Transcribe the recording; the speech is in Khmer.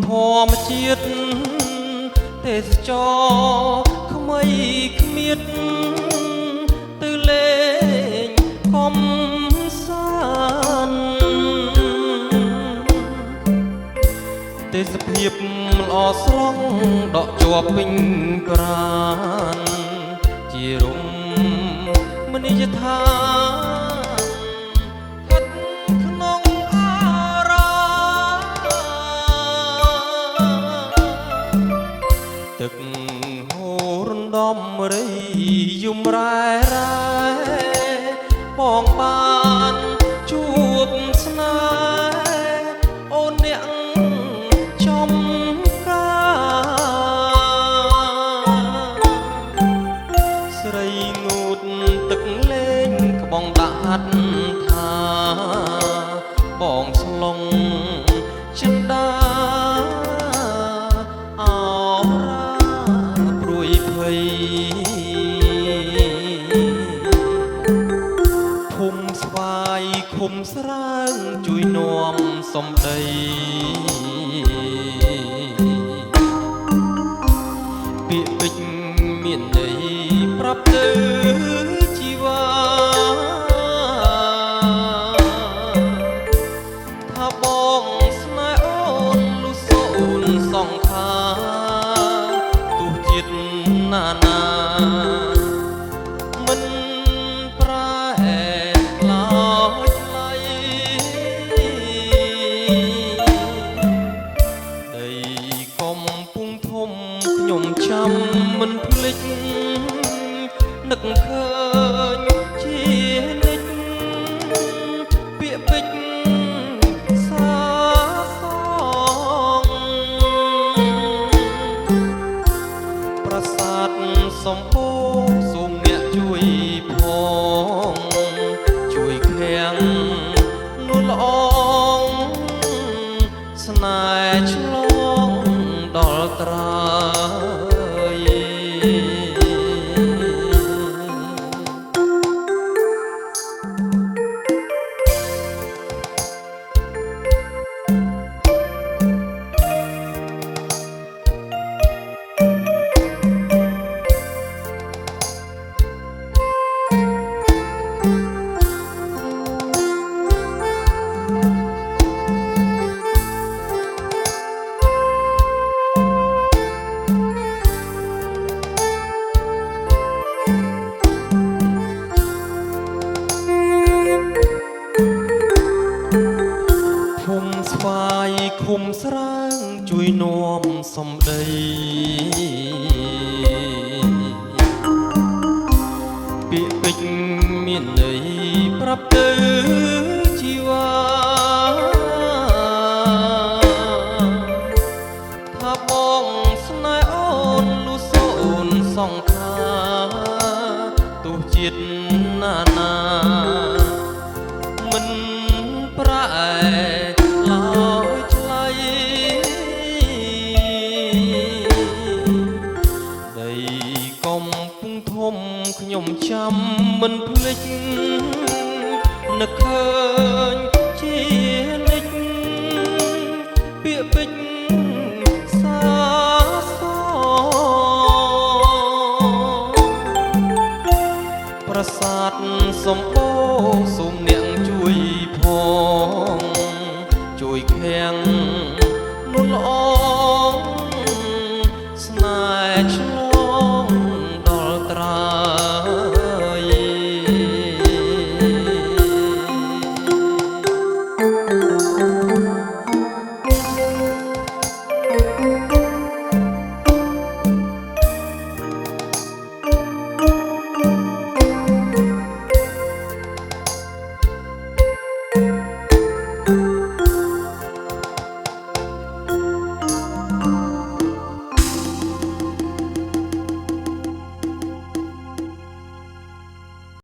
ធម្មជាតិទេសចរថ្មីគ្មៀតទៅលេងកំសាន្តទេសភាពល្អស្រង់ដកជាប់ពេញប្រាណជារមណីយដ្ឋានស្ថិតក្នុងអារាមទឹកហូររំដំរីយំរ៉ែរ៉ែបងបានជួបស្នេហ៍អូនអ្នកចំស្រីងូតទឹកលេងក្បងដាក់ហាត់ថាបងស្លងចិន្តាអរាព្រួយភ័យភូមិស្វាយឃុំស្រើងជួយនាំសំដីពាក្យពេចន៍មានន័យប្រាប់ទៅជីវ៉ាថាបងស្នេហ៍អូនលុះសូនសង្ខារទោះជាតិណានាមិនប្រែឡើយថ្លៃដីកំពុងធំខ្ញុំចាំមិនភ្លេចនឹកឃើញជានិច្ចពាក្យពេចន៍សាសងប្រាសាទសំបូរសូមអ្នកជួយផងជួយឃ្លាំងនោះល្អងស្នេហ៍ឆ្លងដល់ត្រើយស្វាយឃុំស្រើងជួយនាំសំដីពាក្យពេចន៍មានន័យប្រាប់ទៅជីវ៉ាថាបងស្នេហ៍អូនលុះសូនសង្ខារទោះជាតិណានាមិនប្រែកំពុងធំខ្ញុំចាំមិនភ្លេចនឹកឃើញជានិច្ចពាក្យពេចន៍សាសប្រាសាទសំបូរសូមអ្នកជួយផងជួយឃ្លាំងនោះល្អងស្នេហ៍ឆ្ល